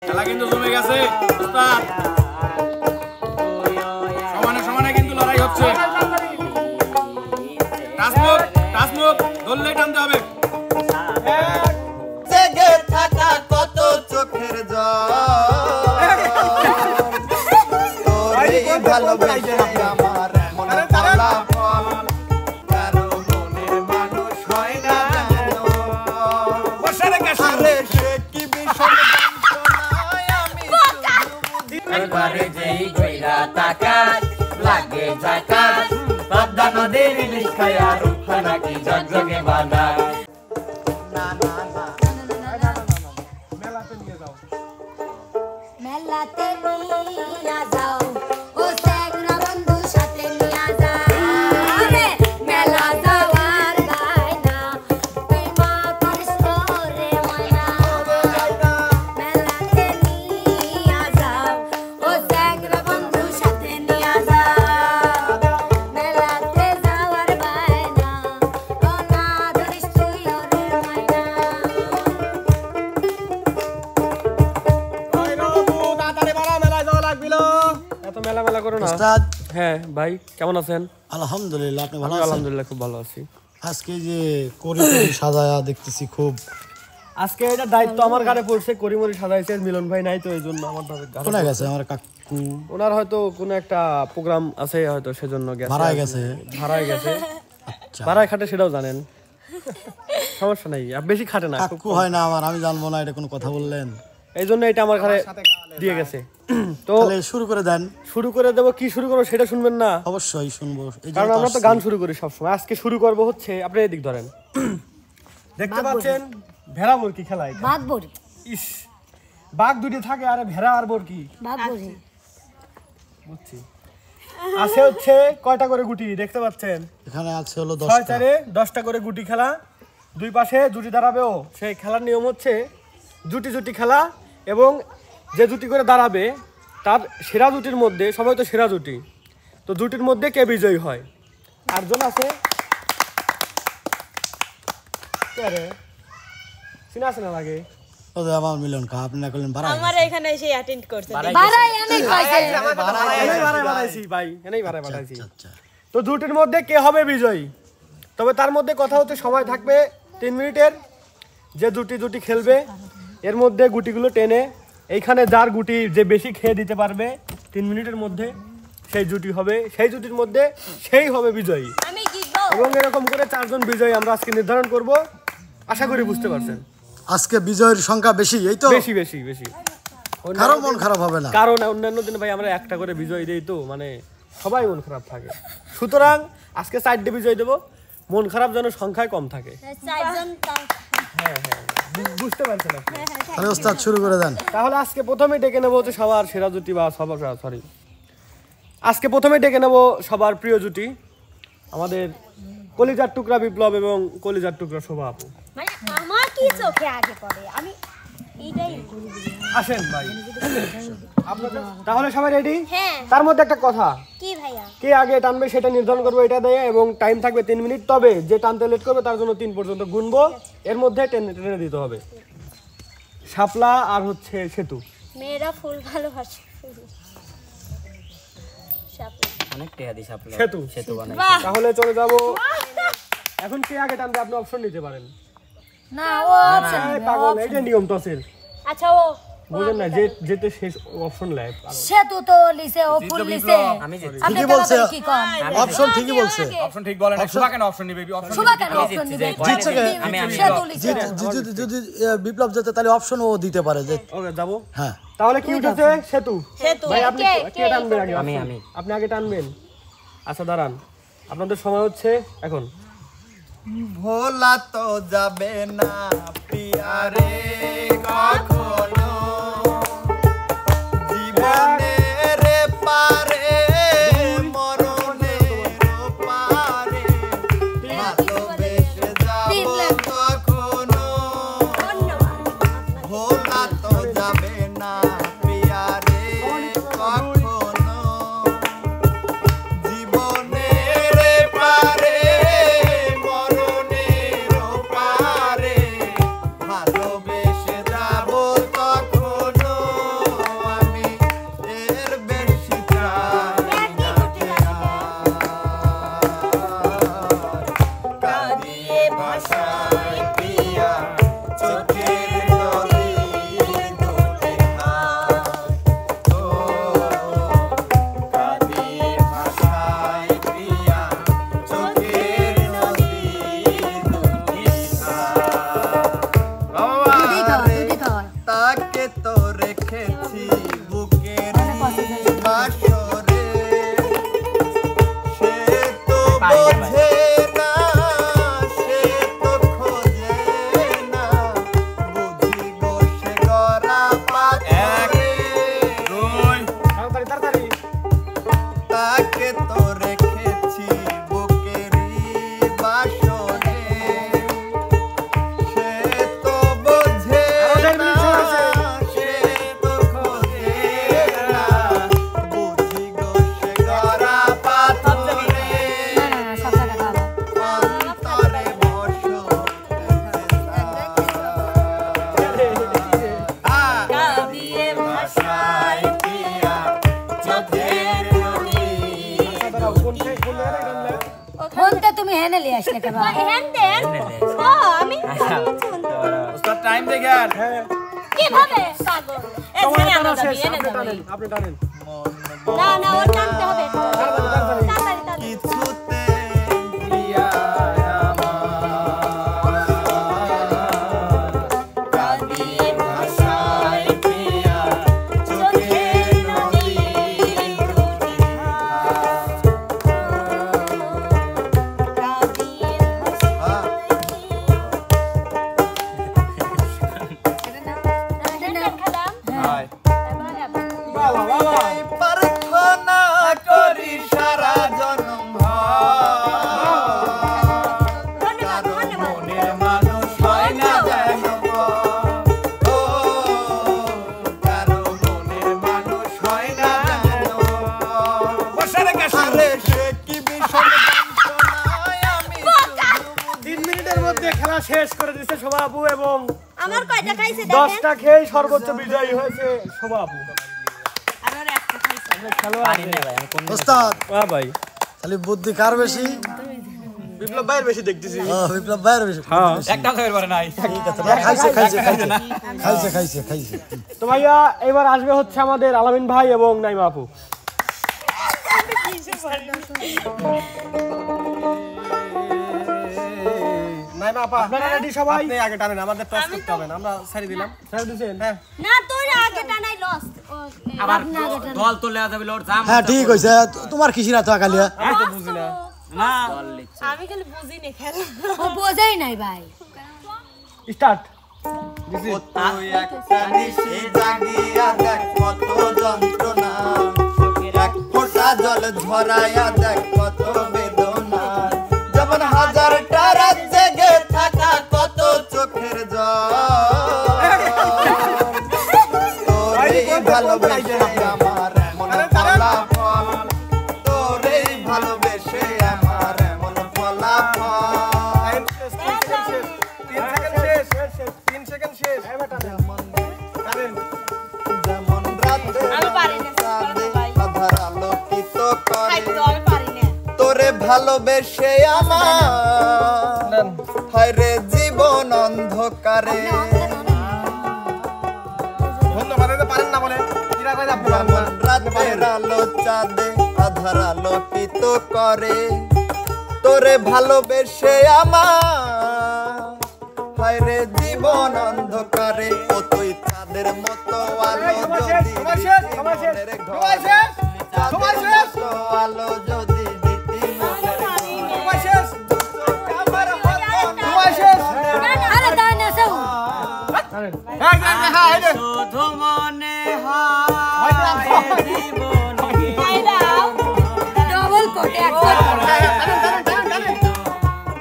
খেলা কিন্তু জমে গেছে ওস্তাদ, সমানে সমানে কিন্তু লড়াই হচ্ছে। টাসমুখ ধরলেই টানতে হবে। জেগে থাকা কত চোখের জল, তোরে ভালোবেসে আমার মনে ফলাফল, কারো মনের মানুষ হয় না জানো। আরে সে কি ভীষণ যন্ত্রণায় আমি একবারে যেই কইরা তাকাত লাগে জাকাত, পদ্মা নদীর ইলিশ খায়া রূপা নাকি জগজগে বাঁধা। মেলাতে নিয়া যাও ও সেগরা বন্ধু সাথে নিয়া যাও রে মেলা যাওয়ার গায়না তুই মা করিস রে ময়না মেলাতে নিয়া যাও ও সেগরা বন্ধু সাথে নিয়া যাও মেলাতে যাওয়ার গায়না ও না ধরিস তুই রে ময়না। মেলা মেলা করো না। উস্তাদ, হ্যাঁ ভাই কেমন আছেন? আলহামদুলিল্লাহ, আপনি ভালো আমি আছেন? আলহামদুলিল্লাহ খুব ভালো আছি। আজকে যে করি সাজায়া দেখতেছি খুব, আজকে এটা দায়িত্ব আমার ঘাড়ে পড়ছে। করিমরি সাজাইছে, মিলন ভাই নাই তো এই জন্য আমার কোথায় গেছে আমার কাকু? ওনার হয়তো কোনো একটা প্রোগ্রাম আছে হয়তো সেজন্য গেছে। ভাড়ায় গেছে? ভাড়ায় গেছে। আচ্ছা, ভাড়ায় খাটে সেটাও জানেন, সমস্যা নাই, বেশি খাটে না। কাকু হয় না আমার, আমি জানবো না, এটা কোনো কথা বললেন? এই জন্য এটা আমার ঘাড়ে দিয়ে গেছে। তো তাহলে শুরু করে দেন। শুরু করে দেবো, কি শুরু করবো সেটা শুনবেন না? অবশ্যই শুনবো, এই কারণ জন্য আমরা তো আসছি। গান শুরু করি সবসময়। আজকে শুরু করবো হচ্ছে, আপনি এদিক ধরেন, দেখতে পাচ্ছেন ভেড়া বরকি খেলা। বাঘ বড়ি ইস, বাঘ দুটি থাকে আর ভেড়া আর বরকি, বাঘ বড়ি বুঝছি। আছে হচ্ছে কয়টা করে গুটি দেখতে পাচ্ছেন? এখানে আছে হলো 6 10টা। 4 10টা করে গুটি খেলা। দুই পাশে জুটি দাঁড়াবেও। সেই খেলার নিয়ম হচ্ছে জুটি জুটি খেলা, এবং যে জুটি করে দাঁড়াবে তার সেরা জুটির মধ্যে, সবাই তো সেরা জুটি, তো জুটির মধ্যে কে বিজয়ী হয়। 8 জন আছে। কে রে? চিনা আছে না লাগে? ও যে আমার মিলন কা, আপনি না করলেন ভাড়া? আমার এখানে এসে অ্যাটেন্ড করতে বাড়াই অনেক হইছে এনেই বাড়াইছি ভাই, এনেই বাড়াইছি। আচ্ছা, তো জুটির মধ্যে কে হবে বিজয়ী? তবে তার মধ্যে কথা হচ্ছে সময় থাকবে 3 মিনিটের। যে জুটি খেলবে এর মধ্যে গুটিগুলো টেনে এইখানে যার গুটি যে বেশি খেয়ে দিতে পারবে 3 মিনিটের মধ্যে সেই জুটি হবে, সেই জুটির মধ্যে সেই হবে বিজয়ী। আমি জিতবো। এবং এরকম করে 4 জন বিজয়ী আমরা আজকে নির্ধারণ করব। আশা করি বুঝতে পারছেন। আজকে বিজয়ের সংখ্যা বেশি, এই তো? বেশি বেশি বেশি। কারো মন খারাপ হবে না, কারণ অন্যান্য দিনে ভাই আমরা একটা করে বিজয় দেই, তো মানে সবাই মন খারাপ থাকে। সুতরাং আজকে 4টে বিজয় দেবো, মন খারাপ যেন সংখ্যায় কম থাকে। 4 জন বুঝতে পারছেন আপনি? তাহলে ওস্তাদ শুরু করে দেন। তাহলে আজকে প্রথমে ডেকে নেবো হচ্ছে সবার সেরা জুটি, বা আজকে প্রথমে ডেকে নেবো সবার প্রিয় জুটি, আমাদের কলিজার টুকরা বিপ্লব এবং কলিজার টুকরা শোভা আপু। মানে আমার কি চোখে আগে পড়ে, আমি এইটাই বলি। আসেন ভাই, তাহলে সবাই রেডি? হ্যাঁ। তার মধ্যে একটা কথা, কি ভাইয়া? কে আগে টানবে সেটা নির্ধারণ করবো এটা দেয়, এবং টাইম থাকবে 3 মিনিট। তবে যে টানতে লেট করবে তার জন্য 3 পর্যন্ত গুনবো, এর মধ্যে টেনে দিতে হবে। শাপলা আর হচ্ছে সেতু। মেয়েরা ফুল ভালোবাসে। অনেক টেহা দিস আপনি। সেতু বানাই। তাহলে চলে যাবো। এখন কে আগে টানবে আপনি অপশন নিতে পারেন। না ও অপশন এই পাগল, এই যে নিয়ম টসের, আচ্ছা ও বুঝেন না, যেতে শেষ অপশন লেয়। সেতু তো লিসে ও ফুল লিসে আমি জিতছি। আপনি ঠিকই বলছে, কি কম অপশন ঠিকই বলছে। অপশন ঠিক বলে না, সুভা কেন অপশন নিবে? সুভা কেন অপশন দিবে? জিতছে কে? সেতু লিসে যদি বিপ্লব যেতে তাহলে অপশন ও দিতে পারে যে। ওকে যাবো। হ্যাঁ, তাহলে কি উঠেছে? সেতু। সেতু। ভাই আপনি কে টানবেন আগে? আমি। আপনি আগে টানবেন। আচ্ছা দাঁড়ান, আপনাদের সময় হচ্ছে এখন। ভোলা তো যাবে না পিয়ারে কখনো, জীবনের পারে মরণের পারে ভালোবেসে যাব কখনো। ভোলা তো যাবে না পিয়ারে কখনো, জীবনের পারে মরণের পারে ভালোবেসে যাব তখনো। চলে আসলে কেন হ্যান দেন ও আমি উস্তাদ টাইম দেখে আর কিভাবে পাগল এখানে আমরা যাবি এনে যাবি আপনি টানেন না না ওর টানতে হবে তাড়াতাড়ি টান কিছুতে প্রিয়া কাঁদিয়ে ভাষায় প্রিয়া চোখে নদী প্রার্থনা করি সারা জনম মনের মানুষ হয় না যেন ও কারো মনের মানুষ হয় না যেন আরে সে কি বিষম যন্ত্রণায় আমি 3 মিনিটের মধ্যে খেলা শেষ করে দিয়েছে শোভা আপু এবং আমার কয়টা খাইছে দেখেন 10টা খেয়ে সর্বোচ্চ বিজয়ী হয়েছে শোভা আপু আমার একটা খাইছে খেলোয়াড় ওস্তাদ হ্যাঁ ভাই খালি বুদ্ধি কার বেশি বিপ্লব ভাইয়ের বেশি দেখতেছি বিপ্লব ভাইয়ের বেশি একটা খাইবার পারে নাই ঠিক আছে না, খাইছে খাইছে খাইছে খাইছে খাইছে খাইছে তো ভাইয়া এবার আসবে হচ্ছে আমাদের আলামিন ভাই এবং নাইমা আপু নাইমা আপা আপনারা রেডি সবাই আপনি আগে টানেন আমাদের টস করতে হবে না আমরা ছাড়ি দিলাম ছাড়ি দিছেন হ্যাঁ না তোর আগে টানাই লস আবার দল তো লেয়া যাবে লড় জাম হ্যাঁ ঠিক হইছে তোমার কিসিরা তো কালিয়া আমি তো বুঝি না না আমি খালি বুঝি নি খেলা ও বোঝাই নাই ভাই স্টার্ট তুই একটা নিশি জাগিয়া দেখ কত যন্ত্রণা এক ফোঁটা জল ঝরাইয়া দেখ কত বেদনা যেমন হাজারটা রাত জেগে থাকা কত চোখের জল তোরে ভালোবেসে আমার এমন ফলাফল তোরে ভালোবেসে আমার এমন ফলাফল 3 সেকেন্ড শেষ যেমন রাতে আমি পারি না আধার আলোকিত করে খাইতে আমি পারি না তোরে ভালোবেসে আমার হায় রে জীবন অন্ধকারে পারেন না বলে যেমন রাতের আলো চাঁদে আধার আলোকিত করে তোরে ভালোবেসে আমার হায় রে জীবন অন্ধকারে ও তুই চাঁদের মতো আলো যদি মনের ঘরে চাঁদের মতো আলো যদি দিতি মনের ঘরে আমার আরে দাও না সব শুধু মনে হয় জীবনে খাই দাও ডবল কোটে একবার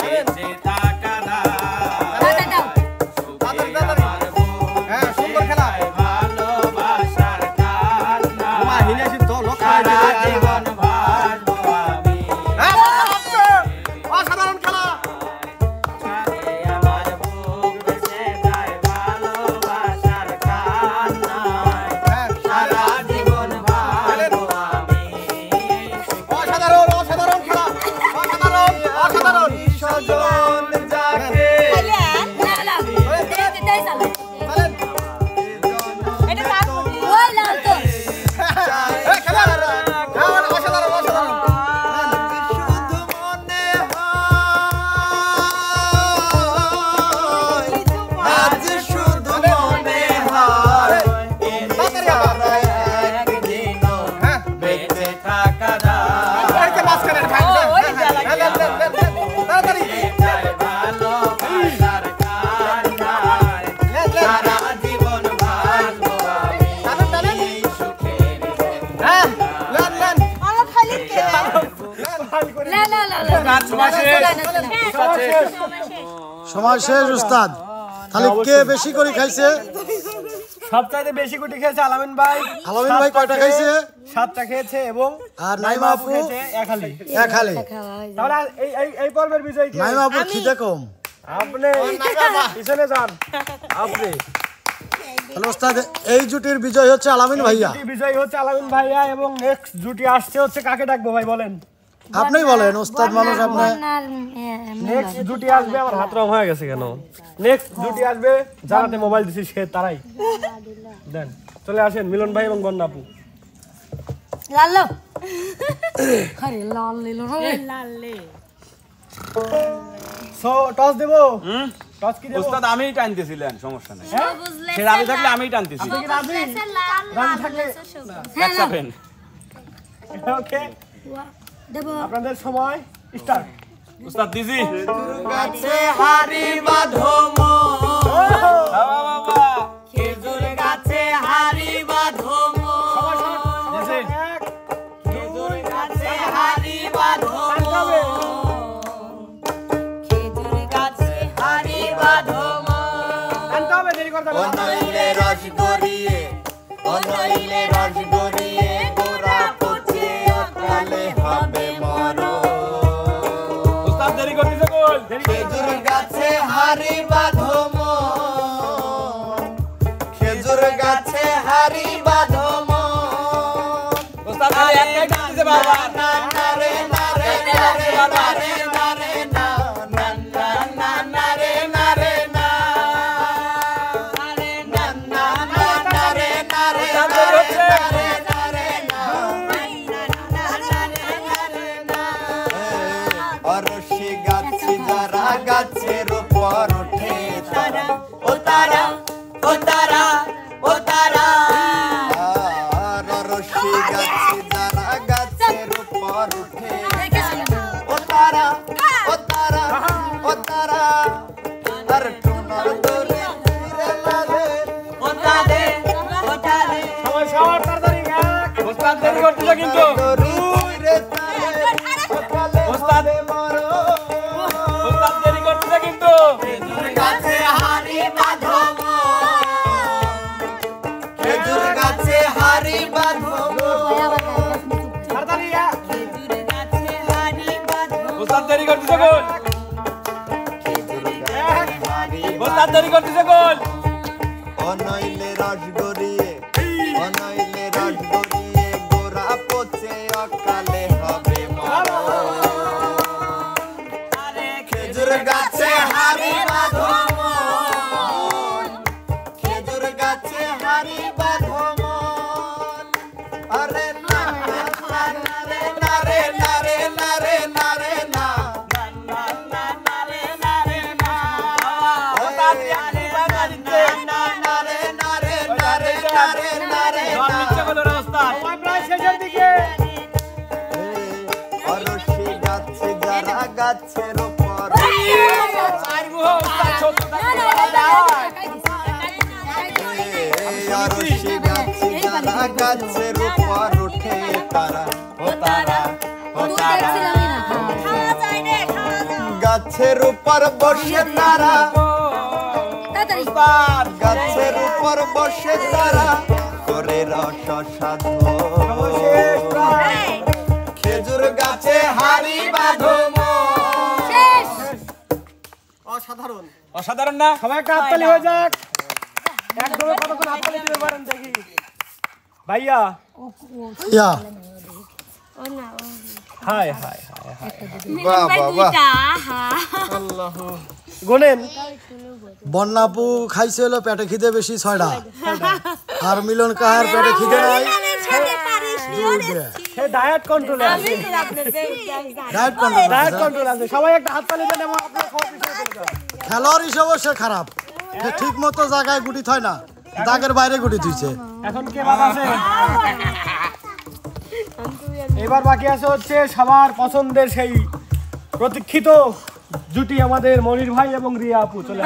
বেঁচে থাকা না দাও দাও হ্যাঁ সুন্দর খেলা ভালোবাসার কান্না মা হিনে আসি তো লোক সারা জীবন ভাসবো আমি অসাধারণ খেলা আমার বুক বেঁচে যায় ভালোবাসার কান্নায় সারা জীবন ভাসবো আমি অসাধারণ অসাধারণ খেলা অসাধারণ সজন যাকে খাইলেন না না দেখতে দেই সালা এটা কাজ করি ওই লাল তো শুধু মনে হয় আজ শুধু মনে হয় একদিনও বেঁচে থাকা যায় ভালোবাসার কান্নায় সারা জীবন ভাসবো আমি সুখের আমার খালি কে না না না সময় শেষ উস্তাদ খালি কে বেশি করে খাইছে সবচাইতে বেশি গুটি খেয়েছে আলামিন ভাই আলামিন ভাই কয়টা খাইছে 7টা খেয়েছে এবং আর নাইমা আপু খেয়েছে এক হালি এক হালি তাহলে এই পর্বের বিজয় কে নাইমা আপুর খিদে কম আপনি পিছনে যান আপনি তাহলে ওস্তাদ এই জুটির বিজয় হচ্ছে আলামিন ভাইয়া জুটি বিজয়ী হচ্ছে আলামিন ভাইয়া এবং নেক্সট জুটি আসছে হচ্ছে কাকে ডাকবো ভাই বলেন আপনিই বলেন ওস্তাদ মানুষ আপনি। নেক্সট জুটি আসবে, আমার হাত রং হয়ে গেছে কেন? নেক্সট জুটি আসবে যারাতে মোবাইল দিছি সে তারাই দেন। চলে আসেন মিলন ভাই এবং বন্যা আপু। লাল্লো আরে লাল লেলো সো টস দেবো। টস কি দেবো? ওস্তাদ আমিই টানতেছিলেন, সমস্যা নাই। বুঝলে সে রাজি থাকলে আমিই টানতেছি। আপনি কি রাজি? রাজি থাকলে একসাথেন। ওকে, দেবো আপনাদের সময় স্টার্ট। ওস্তাদ দিজি। গাছে হারি বাঁধম বাবা বাবা। খেজুর গাছে হারি বাঁধম দিজি। খেজুর গাছে হারি বাঁধম খেজুর গাছে হারি বাঁধম আনতে হবে, দেরি করতে হবে না। অনইলে রস গড়িয়ে অনইলে রস গড়িয়ে গোড়া পচে অকালে হবে মরণ ওস্তাদ দেরি করতেছে কই? খেজুর গাছে হারি বাঁধম খেজুর গাছে হারি বাঁধম ওস্তাদ খালি একটাই টানতেছে বাবা। না না রে না রে না রে না রে না রে না না না না না রে না রে না না না না না রে না রে না রে না রে না অরশি গাছি যারা গাছের উপর ওঠে তারা ও তারা ও তারা ও তারা আর অরশি গাছি যারা গাছের উপর ওঠে ও তারা ও তারা ও তারা আর টুনার দোলে ফিরে লাগে ও তারে ও তারে সবাই সবার তাড়াতাড়ি এক। ওস্তাদ দেরি করতেছে কিন্তু। ফিরে তারে ওস্তাদ মরো ওস্তাদ দেরি করতেছে কিন্তু। খেজুর গাছে হারি বাঁধম খেজুর গাছে হারি বাঁধম তাড়াতাড়ি এক। খেজুর গাছে হারি বাঁধম ওস্তাদ দেরি করতেছে কই? খেজুর গাছে হারি ওস্তাদ দেরি করতেছে কই? অনইলে রস গড়িয়ে অনইলে রস গড়িয়ে গোড়া পচে অকালে হবে মরণ খেজুর গাছে হারি বাঁধম খেজুর গাছে হারি বাঁধম আরে না না না রে না রে না রে না রে না রে না না না না রে না রে না ওস্তাদ হারি বাঁধা দিচ্ছে। না না রে না রে না রে না রে না রে জন নিচ্ছে বলো রে ওস্তাদ। সময় প্রায় শেষের দিকে। অরশি গাছে যারা গাছের উপর আর মুহ ওস্তাদ ছোট অরশি গাছে যারা গাছের উপর ওঠে তারা ও তারা ও তারা গাছের উপর বসে তারা ওস্তাদ গাছের উপর বসে তারা করে রস সাধন খেজুর গাছে হারি বাঁধম অসাধারণ। অসাধারণ না? সবাই একটা হাততালি হয়ে যাক। একদম কতক্ষণ হাততালি দিতে পারেন দেখি। ভাইয়া ইয়া হাই হাই হাই। বাহ বাহ বাহ গোনেন বন্যাপু খাইছে হলো পেটে খিদে বেশি 6টা, আর মিলন কাহার পেটে খিদে নাই 2টা। সে ডায়েট কন্ট্রোলে আছে। Diet control. ডায়েট কন্ট্রোল আছে। সবাই একটা হাততালি দেন এবং আপনারা সবার পিছনে চলে যান। খেলোয়াড় হিসেবে সে খারাপ, সে ঠিক মতো জায়গায় গুটি থয় না, দাগের বাইরে গুটি থুইছে। এখন কে বাদ আছে? এবার বাকি আছে হচ্ছে সবার পছন্দের সেই প্রতীক্ষিত জুটি আমাদের মনির ভাই এবং রিয়া আপু। চলে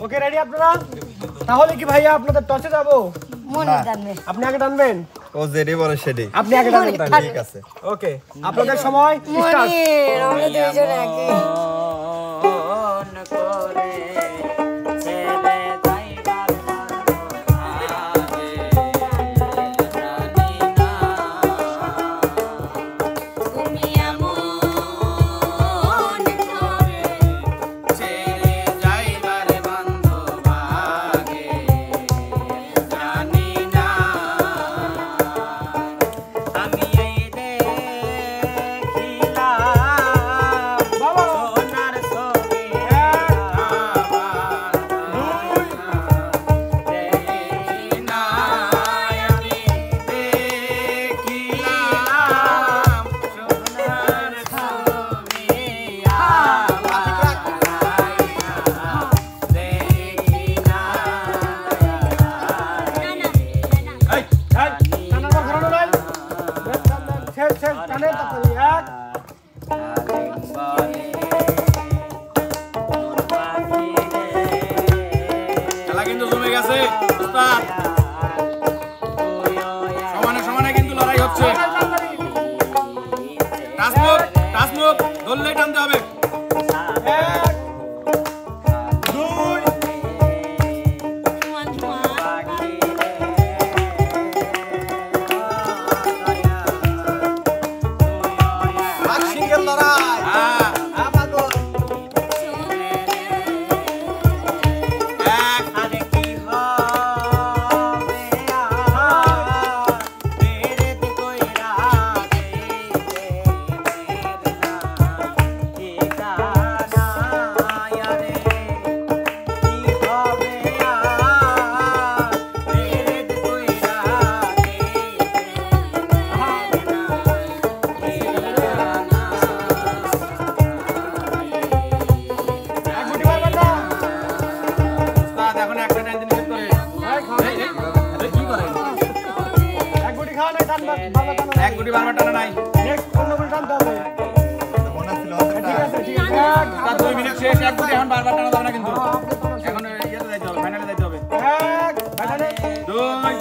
ওকে রেডি আপনারা? তাহলে কি ভাইয়া আপনাদের টসে যাবো? আপনি আগে টানবেন? ও যেটি বলে সেটি আপনি আগে টানবেন তাহলে। ঠিক আছে ওকে, আপনাদের সময় স্টার্ট। মন করে ছেলে যাইবার জানি না তুমি এমন করে ছেলে যাইবার বান্ধব আগে জানি না আমি টানে তাড়াতাড়ি এক খেলা কিন্তু জমে গেছে উস্তাদ সমানে সমানে কিন্তু লড়াই হচ্ছে টাচমুখ ধরলেই টানতে হবে এক দুই সিঙ্গেল লড়াই হ্যাঁ আমাগো উস্তাদ এখন একটা টানতে নিষেধ করে এই কি করে এক গুটি খাওয়া নাই টান বাবা টান এক গুটি বারবার টানা নাই নেক্সট অন্য গুটি টানতে হবে ঠিক আছে ঠিক আছে এক উস্তাদ 2 মিনিট শেষ এক গুটি এখন বারবার টানা যাবে না কিন্তু এখন ইয়েতে যাইতে হবে ফাইনালে যাইতে হবে এক ব্যাটারে 2 সময়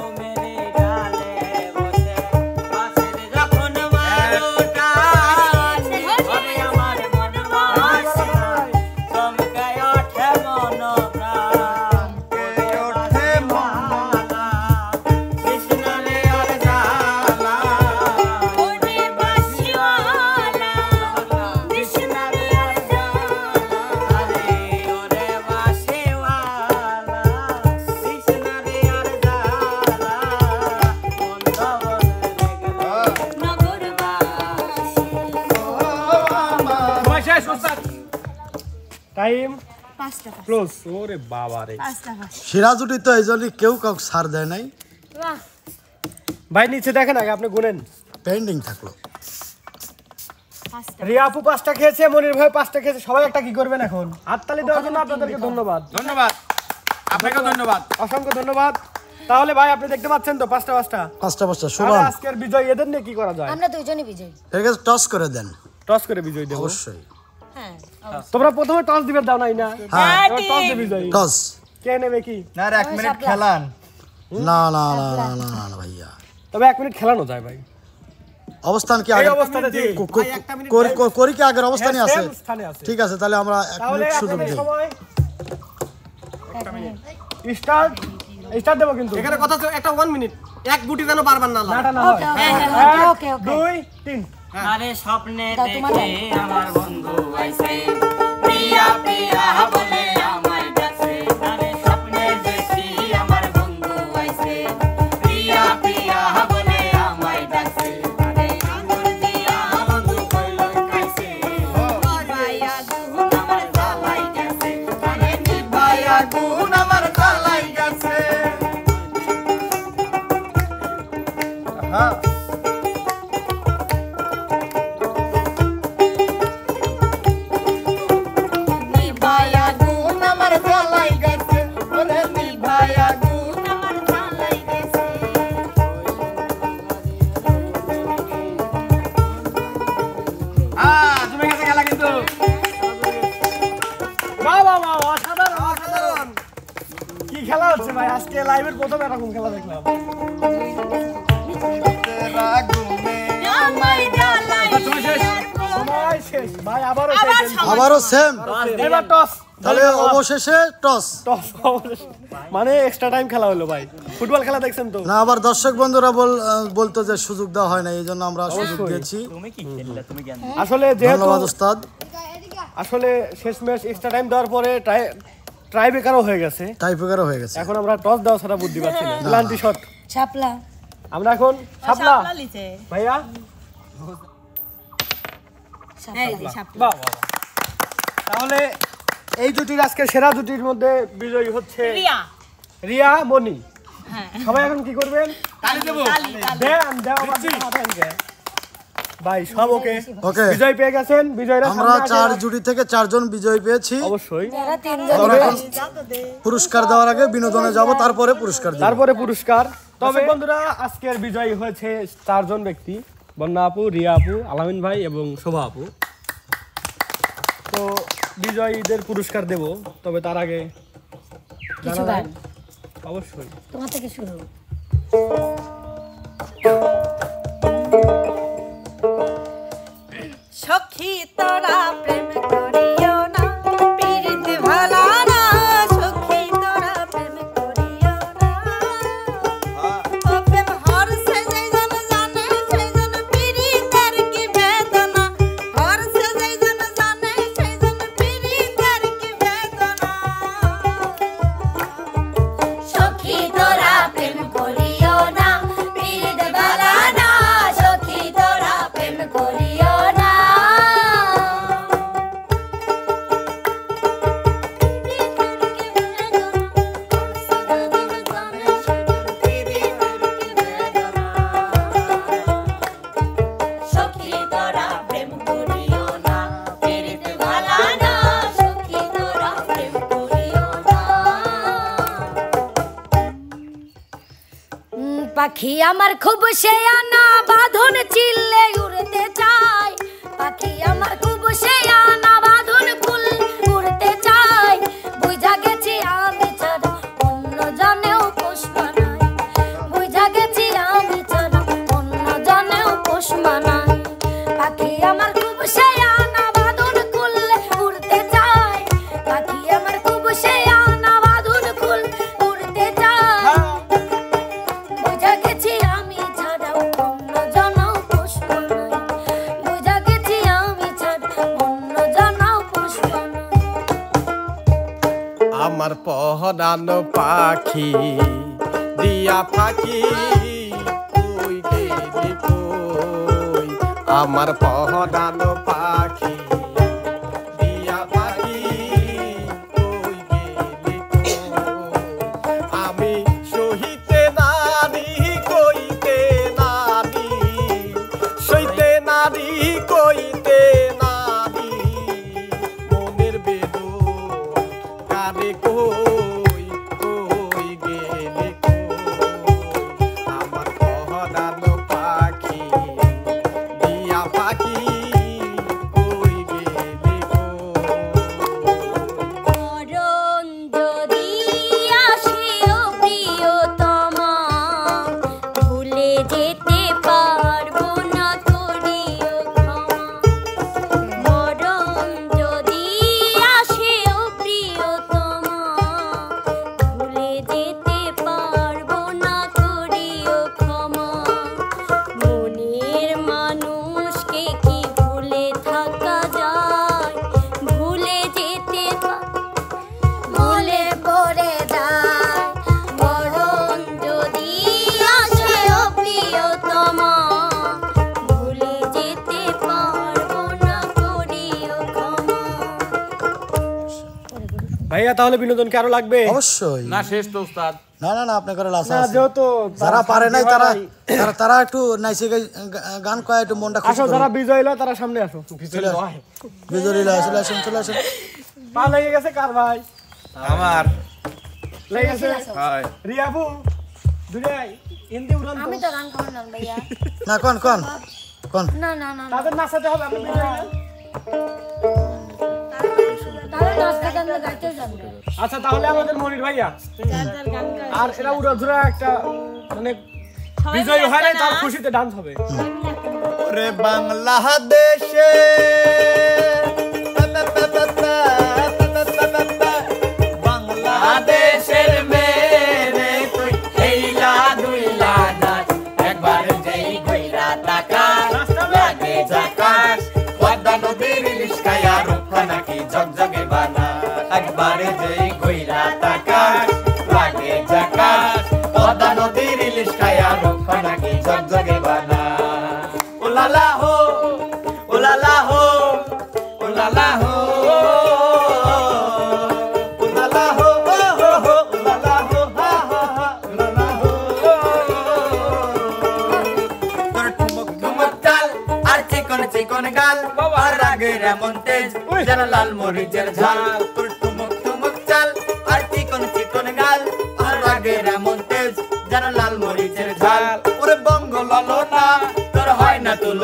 শেষ উস্তাদ টাইম 5 টাকা ক্লোজ ওরে বাবা রে 5 টাকা সেরা জুটি তো এই জন্যই কেউ কাউকে ছাড় দেয় নাই, বাহ ভাই নিচে দেখেন আগে আপনি গুনেন পেন্ডিং থাকলো। 5 টাকা রিয়া আপু 5টা খেয়েছে, মনির ভাই 5টা খেয়েছে, সবাই একটা কি করবেন এখন? হাততালি দেওয়ার জন্য আপনাদেরকে ধন্যবাদ, ধন্যবাদ আপনাকেও ধন্যবাদ অসংখ্য ধন্যবাদ। তাহলে ভাই আপনি দেখতে পাচ্ছেন তো 5টা পাঁচটা তাহলে সমান, আজকের বিজয় এদের নিয়ে কি করা যায়? আমরা দুইজনই বিজয়ী। এর কাছে টস করে দেন টস করে বিজয় দেব। অবশ্যই। হ্যাঁ তোমরা প্রথমে টস দিবে, দাও নাই না? হ্যাঁ টস দিবে বিজয়। টস। কে নেবে কি? না আর 1 মিনিট খেলান। না না না না না না না ভাইয়া, তবে 1 মিনিট খেলানো যায় ভাই। অবস্থান কি এই আগে অবস্থাতে যে করি কি আগের অবস্থানে আছে? same স্থানে আছে। ঠিক আছে, তাহলে আমরা 1 তাহলে মিনিট সুযোগ আপনাদের দেই। সময় স্টার্ট দেব কিন্তু। এখানে কথা হচ্ছে একটা 1 মিনিট, এক গুটি যেন বারবার না লাগে। নাটা না হয়। ওকে ওকে 2 3 আরে স্বপ্নে দাও তোমার দেখে আমার বন্ধু আইছে প্রিয়া প্রিয়া বলে আমায় ডাকে আরে স্বপ্নে দেখি আমার বন্ধু আইছে প্রিয়া প্রিয়া বলে আমায় ডাকে আরে আঙুর দিয়া বন্ধু কইলো খাইছে নিভাইয়া গুণ আমার জ্বালাই গেছে আরে নিভাইয়া গুণ আমার জ্বালাই গেছে হ্যাঁ নিভাইয়া গুণ আমার জ্বালাই গেছে ওরে নিভাইয়া গুণ আমার জ্বালাই গেছে জমে গেছে খেলা কিন্তু বাহ বাহ বাহ, অসাধারণ অসাধারণ। কি খেলা হচ্ছে ভাই? আজকে লাইভের প্রথম এরকম খেলা দেখলাম। তেরা ঘুমে আমায় জ্বালাই সময় শেষ ভাই, আবারও আবারও সেম, এবার টস। তাহলে অবশেষে টস। টস মানে এক্সট্রা টাইম খেলা হলো ভাই। ফুটবল খেলা দেখছেন তো? না, আবার দর্শক বন্ধুরা বলতো যে সুযোগ দেওয়া হয় না, এই জন্য আমরা সুযোগ দিয়েছি। আসলে যেহেতু ধন্যবাদ ওস্তাদ। আসলে শেষ ম্যাচ এক্সট্রা টাইম দেওয়ার পরে ট্রাই বেকারও হয়ে গেছে। টাইপেকারও হয়ে গেছে। এখন আমরা টস দেওয়া ছাড়া বুদ্ধি পাচ্ছি না। প্লান্টি শট ছাপলা আমরা এখন ছাপলা ভাইয়া। ছাপলা বাহ বাহ, বাহ। তাহলে এই জুটির আজকে সেরা জুটির মধ্যে বিজয়ী হচ্ছে রিয়া মনি। সবাই এখন কি করবেন? তালি দেবো দেন দেও ভাই, সব ওকে ওকে, বিজয় পেয়ে গেছেন। বিজয়রা আমরা 4 জুটি থেকে 4 জন বিজয় পেয়েছি। অবশ্যই। যারা তিনজন আমরা এখন পুরস্কার দেওয়ার আগে বিনোদনে যাব, তারপরে পুরস্কার দিব। তারপরে পুরস্কার। তবে বন্ধুরা আজকের বিজয়ী হয়েছে 4 জন ব্যক্তি। বন্যা আপু, রিয়া আপু, আলামিন ভাই এবং শোভা আপু। তো বিজয়ীদের পুরস্কার দেব, তবে তার আগে কিছু গান অবশ্যই তোমার থেকে শুরু। সখী তোরা প্রেম করিও না, পীড়িত ভালো না। সখী তোরা প্রেম করিও না, ও প্রেম হরসে যেইজন জানে সেইজন পীড়িতের কি বেদনা। হরসে যেইজন জানে সেইজন পীড়িতের কি বেদনা। সখী তোরা প্রেম করিও না, পীড়িত ভালো না। সখী তোরা প্রেম করিও না। সখী তোরা প্রেম করিও না, পীড়িত ভালো না। সখী তোরা প্রেম করিও না। পাখি আমার খুব শেয়ানা, বাঁধন চিল্লে উড়তে চায়। পাখি আমার খুব শেয়ানা, বাঁধন কুল উড়তে চায়। বুঝা গেছি আমি ছাড়া অন্য জনেও পোষ মানায়। বুঝা গেছি আমি ছাড়া অন্য জনেও পোষ মানায়। পাখি আমার খুব শেয়ানা, বাঁধন কুল উড়তে চায়। পাখি আমার খুব শেয়ানা, বাঁধন কুল উড়তে চায়। বুঝা গেছি আমি ছাড়াও অন্য জনও পোষ মানায়। বুঝা গেছি আমি ছাড়া অন্য জনও পোষ মানায়। আমার পহরানো পাখি দিয়া ফাঁকি কই গেলি কই। আমার পহরানো পাখি দিয়া ফাঁকি কই গেলি কই। আমি সহিতে নারী কইতে নারী, সইতে নারী কইতে নারী। মনের বেদন কারে কই কই গেলে কই। আমার পহরানো পাখি দিয়া পাখি কই গেলে কই। মরণ যদি আসেও প্রিয়তমা, ভুলে যেতে পারবো না করিও ক্ষমা। মরণ যদি আসেও প্রিয়তমা, ভুলে যেতে পারবো না করিও ক্ষমা। মনের মানুষকে কি ভুলে থাকা যায়? ভুলে যেতে ভুলে পড়ে যায়। মরণ যদি আসেও প্রিয়তমা, ভুলে যেতে পারবো না করিও ক্ষমা। ভাইয়া, তাহলে বিনোদন কি আরো লাগবে? অবশ্যই। না শেষ তো উস্তাদ। না না না, আপনার করে লাসা না, আছে। যেহেতু যারা পারে নাই তারা তারা একটু নাইসে গান কয়, একটু মনটা খুশি আসো, করুন। যারা বিজয় হলো তারা সামনে আসো। চলে আসুন। বিজয়ী চলে আসুন, চলে আসুন। পা লেগে গেছে কার ভাই? আমার লেগে গেছে হয় রিয়া আপু। দুটাই হিন্দি উড়ান তো। আমি তো গান করব না ভাইয়া। না কোন কোন কোন না না না না। তাদের নাচাতে হবে, আপনি বিজয় না? তাহলে নাচতে গান গাইতে যাবো। আচ্ছা, তাহলে আমাদের মনির ভাইয়া আর এরা উড়াধুরা একটা মানে বিজয় হয় নাই, তার খুশিতে ডান্স হবে। ওরে বাংলাদেশে বাংলাদেশের মেরে তুই হেইলা দুইলা নাচ। একবার যেই কইরা তাকাস লাগে জাকাস। পদ্মা নদীর ইলিশ খায়া রূপা নাকি ঝকঝকে বানা। একবার যেই কইরা তাকাস লাগে জাকাস। পদ্মা নদীর ইলিশ খায়া রূপা নাকি ঝকঝকে বানা। ওলালা হো ওলালা হো ওলালা হো ওলালা হো ওলালা হো হা হা হা ওলালা হো। তোর ঠুমক ঠুমক চাল আর চিকন চিকন গাল। আর রাগের এমন তেজ যেন লাল মরিচের ঝাল। তোর ঠুমক ঠুমক চাল আর চিকন চিকন গাল। আর রাগের এমন তেজ যেন লাল মরিচের ঝাল। ওরে বঙ্গ ললনা তোর হয় না তুল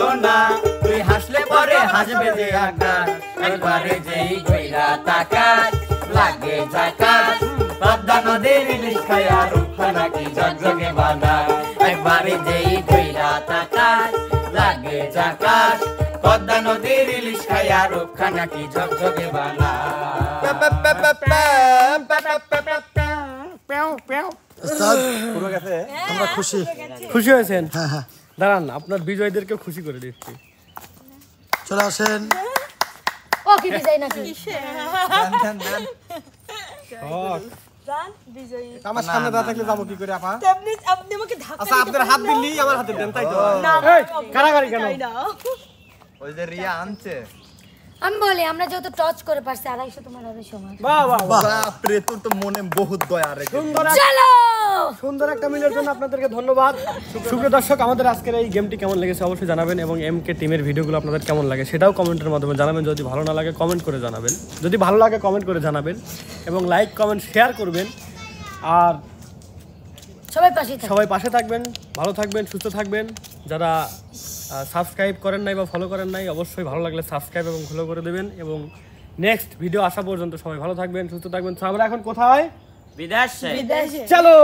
আকাশ একবারে যেই কইরা তাকাস লাগে ঝাকাস পদ্মা নদীর ইলিশ খায়া রূপখানা কি ঝকঝকে বানায় একবারে যেই কইরা তাকাস লাগে ঝাকাস পদ্মা নদীর ইলিশ খায়া রূপখানা কি ঝকঝকে বানায় ওস্তাদ, আমরা খুশি। খুশি হয়েছেন? হ্যাঁ হ্যাঁ, দাঁড়ান আপনার বিজয়ীদেরকে খুশি করে দিচ্ছি। চলে আসেন। ও কি বিজয় নাকি আমার সামনে দাঁড়া থাকলে যাবো কি করে আপা? আপনি আমাকে ধাক্কা আচ্ছা আপনার হাত দিলি আমার হাতে দেন তাই তো? এই, কারাগারি কেন? ওই যে রিয়া আনছে আমি বলি আমরা যেহেতু টচ করে পারছি 250 তোমার 250 আমার বাহ বাহ বাহ। বাপরে তোর তো মনে বহুত দয়া রে সুন্দর চলো সুন্দর একটা মিলের জন্য আপনাদেরকে ধন্যবাদ। সুপ্রিয় দর্শক, আমাদের আজকের এই গেমটি কেমন লেগেছে অবশ্যই জানাবেন এবং এমকে টিমের ভিডিওগুলো আপনাদের কেমন লাগে সেটাও কমেন্টের মাধ্যমে জানাবেন। যদি ভালো না লাগে কমেন্ট করে জানাবেন, যদি ভালো লাগে কমেন্ট করে জানাবেন এবং লাইক কমেন্ট শেয়ার করবেন। আর সবাই পাশে থাকবেন, ভালো থাকবেন, সুস্থ থাকবেন। যারা সাবস্ক্রাইব করেন নাই বা ফলো করেন নাই অবশ্যই ভালো লাগলে সাবস্ক্রাইব এবং ফলো করে দেবেন এবং নেক্সট ভিডিও আসা পর্যন্ত সবাই ভালো থাকবেন, সুস্থ থাকবেন। তো আমরা এখন কোথায়? বিদেশে চলো।